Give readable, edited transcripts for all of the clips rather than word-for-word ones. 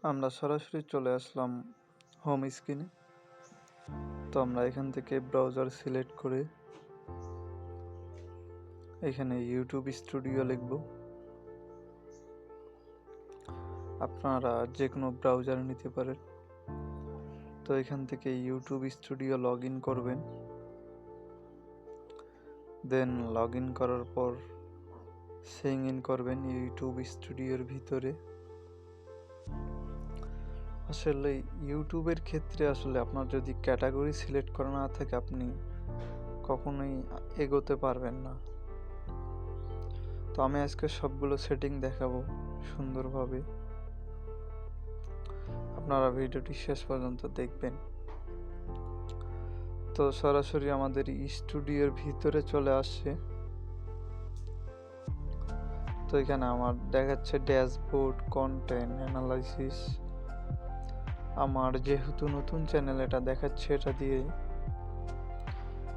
আমরা সরাসরি চলে আসলাম হোম স্ক্রিনে। তো আমরা এখান থেকে ব্রাউজার সিলেক্ট করে এখানে ইউটিউব স্টুডিও লিখব। আপনারা যে কোনো ব্রাউজার নিতে পারেন। তো এখান থেকে ইউটিউব স্টুডিও লগ ইন করবেন। দেন লগ ইন করার পর সাইন ইন করবেন ইউটিউব স্টুডিওর ভিতরে। আসলে ইউটিউবের ক্ষেত্রে আসলে আপনার যদি ক্যাটাগরি সিলেক্ট করা না থাকে আপনি কখনোই এগোতে পারবেন না। তো আমি আজকে সবগুলো সেটিং দেখাবো সুন্দরভাবে। আপনারা ভিডিওটি শেষ পর্যন্ত দেখবেন। তো সরাসরি আমাদের স্টুডিওর ভিতরে চলে আসছে। তো এখানে আমার দেখাচ্ছে ড্যাশবোর্ড, কন্টেন্ট অ্যানালাইসিস। আমার যেহেতু নতুন চ্যানেল এটা দেখাচ্ছে এটা দিয়ে।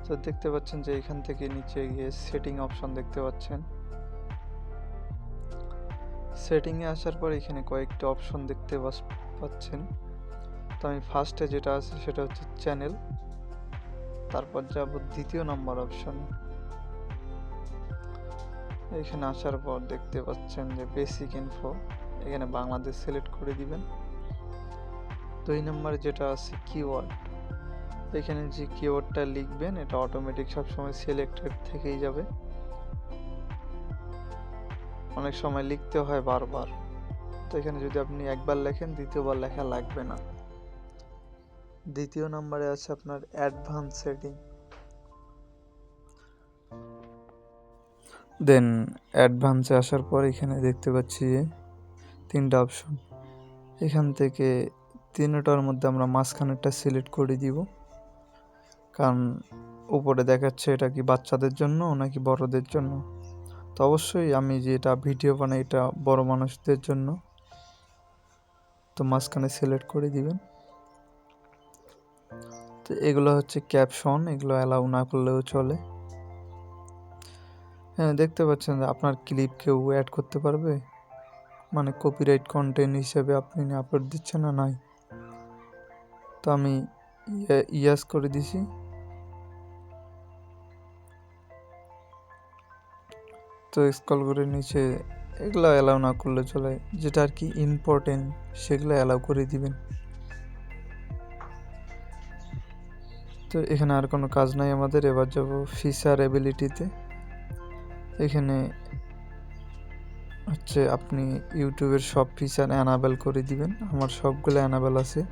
তো দেখতে পাচ্ছেন যে এখান থেকে নিচে গিয়ে সেটিং অপশন দেখতে পাচ্ছেন। সেটিংয়ে আসার পর এখানে কয়েকটা অপশন দেখতে পাচ্ছেন। তো আমি ফার্স্টে যেটা আছে সেটা হচ্ছে চ্যানেল, তারপর যাব দ্বিতীয় নম্বর অপশনে। এখানে আসার পর দেখতে পাচ্ছেন যে বেসিক ইনফো, এখানে বাংলাদেশ সিলেক্ট করে দিবেন। 2 নম্বরে যেটা আছে কিওয়ার্ড, এখানে যে কিওয়ার্ডটা লিখবেন এটা অটোমেটিক সবসময় সিলেক্টেড থেকেই যাবে। অনেক সময় লিখতে হয় বারবার, তো এখানে যদি আপনি একবার লেখেন দ্বিতীয়বার লেখা লাগবে না। দ্বিতীয় নম্বরে আছে আপনার অ্যাডভান্স সেটিং। দেন অ্যাডভান্সে আসার পর এখানে দেখতে পাচ্ছি যে 3টা অপশন। এখান থেকে 3টার মধ্যে আমরা মাঝখানেরটা সিলেক্ট করে দিব, কারণ উপরে দেখাচ্ছে এটা কি বাচ্চাদের জন্য নাকি বড়দের জন্য। তো অবশ্যই আমি যেটা ভিডিও বানাই এটা বড় মানুষদের জন্য, তো মাঝখানে সিলেক্ট করে দিবেন। তো এগুলো হচ্ছে ক্যাপশন, এগুলো অ্যালাউ না করলেও চলে। হ্যাঁ, দেখতে পাচ্ছেন যে আপনার ক্লিপ কেউ অ্যাড করতে পারবে, মানে কপিরাইট কন্টেন্ট হিসেবে আপনি আপলোড দিচ্ছেন না নাই। তো আমি ইয়াস করে দিছি। তো স্ক্রল করে নিচে এগুলো অ্যালাউ না করলে চলে, যেটা আর কি ইম্পর্টেন্ট সেগুলো অ্যালাউ করে দিবেন। তো এখানে আর কোনো কাজ নাই আমাদের। এবার যাব ফিচার এবিলিটিতে। এখানে হচ্ছে আপনি ইউটিউবের সব ফিচার অ্যানাবেল করে দিবেন। আমার সবগুলো অ্যানাবেল আছে।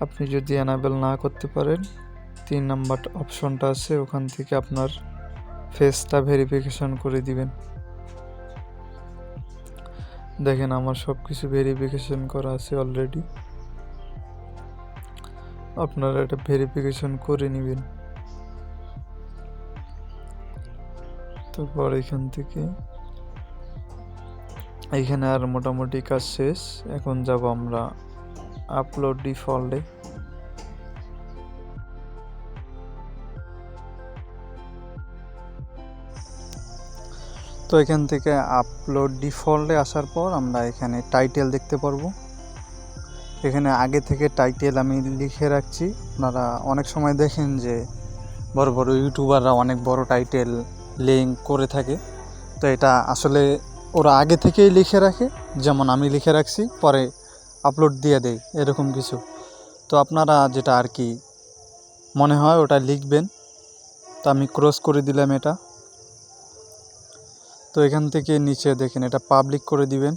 আপনি যদি অ্যানাবেল না করতে পারেন 3 নাম্বার অপশনটা আছে, ওখান থেকে আপনার ফেসটা ভেরিফিকেশন করে দিবেন। দেখেন আমার সব কিছু ভেরিফিকেশন করা আছে অলরেডি। আপনারা এটা ভেরিফিকেশন করে নেবেন। তারপর এখান থেকে এইখানে আর মোটামুটি কাজ শেষ। এখন যাব আমরা আপলোড ডিফল্টে। তো এখান থেকে আপলোড ডিফল্টে আসার পর আমরা এখানে টাইটেল দেখতে পারবো। এখানে আগে থেকে টাইটেল আমি লিখে রাখছি। আপনারা অনেক সময় দেখেন যে বড় বড় ইউটিউবাররা অনেক বড় টাইটেল লিঙ্ক করে থাকে। তো এটা আসলে ওরা আগে থেকেই লিখে রাখে, যেমন আমি লিখে রাখছি, পরে আপলোড দিয়ে দেয় এরকম কিছু। তো আপনারা যেটা আর কি মনে হয় ওটা লিখবেন। তো আমি ক্রস করে দিলাম এটা। তো এখান থেকে নিচে দেখেন এটা পাবলিক করে দিবেন।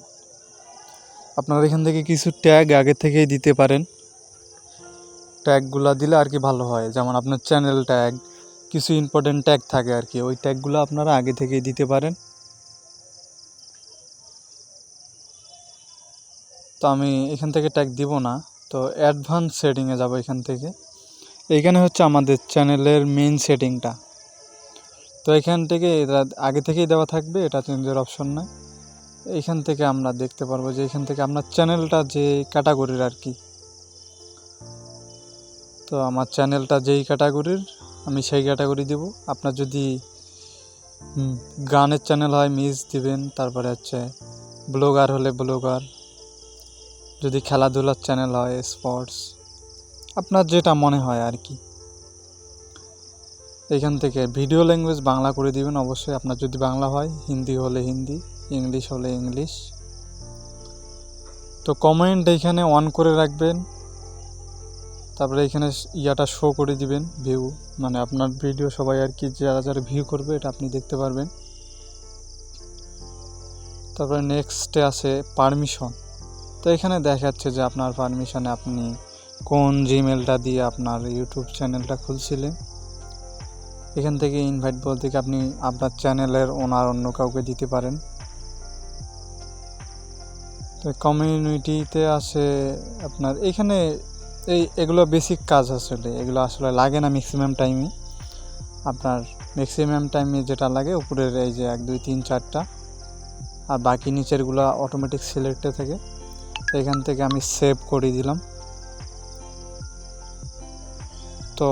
আপনারা এখান থেকে কিছু ট্যাগ আগে থেকেই দিতে পারেন। ট্যাগগুলো দিলে আর কি ভালো হয়, যেমন আপনার চ্যানেল ট্যাগ, কিছু ইম্পর্টেন্ট ট্যাগ থাকে আর কি, ওই ট্যাগগুলো আপনারা আগে থেকেই দিতে পারেন। তো আমি এখান থেকে ট্যাগ দিব না। তো অ্যাডভান্স সেটিংয়ে যাব। এখান থেকে এইখানে হচ্ছে আমাদের চ্যানেলের মেইন সেটিংটা। তো এখান থেকে এটা আগে থেকেই দেওয়া থাকবে, এটা চেঞ্জের অপশন নাই। এইখান থেকে আমরা দেখতে পারবো যে এখান থেকে আপনার চ্যানেলটা যে ক্যাটাগরির আর কি। তো আমার চ্যানেলটা যেই ক্যাটাগরির আমি সেই ক্যাটাগরি দিব। আপনার যদি গানের চ্যানেল হয় মিউজিক দিবেন, তারপরে হচ্ছে ব্লগার হলে ব্লগার, যদি খেলাধুলার চ্যানেল হয়, স্পোর্টস, আপনার যেটা মনে হয় আর কি। এখান থেকে ভিডিও ল্যাঙ্গুয়েজ বাংলা করে দিবেন অবশ্যই, আপনার যদি বাংলা হয়, হিন্দি হলে হিন্দি, ইংলিশ হলে ইংলিশ। তো কমেন্ট এখানে অন করে রাখবেন, তারপরে এখানে ইয়াটা শো করে দিবেন, ভিউ, মানে আপনার ভিডিও সবাই আর কি যারা যারা ভিউ করবে এটা আপনি দেখতে পারবেন। তারপরে নেক্সটে আছে পারমিশন। তো এখানে দেখাচ্ছে যে আপনার পারমিশনে আপনি কোন জিমেলটা দিয়ে আপনার ইউটিউব চ্যানেলটা খুলছিলেন। এখান থেকে ইনভাইট বলতে কি আপনি আপনার চ্যানেলের ওনার অন্য কাউকে দিতে পারেন। তো কমিউনিটিতে আছে আপনার এখানে এগুলো বেসিক কাজ, আসলে এগুলো আসলে লাগে না ম্যাক্সিমাম টাইমে। আপনার ম্যাক্সিমাম টাইমে যেটা লাগে উপরের এই যে 1 2 3 4টা, আর বাকি নিচেরগুলো অটোমেটিক সিলেক্টে থাকে। এখান থেকে আমি সেভ করে দিলাম। তো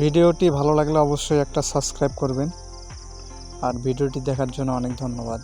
ভিডিওটি ভালো লাগলে অবশ্যই একটা সাবস্ক্রাইব করবেন, আর ভিডিওটি দেখার জন্য অনেক ধন্যবাদ।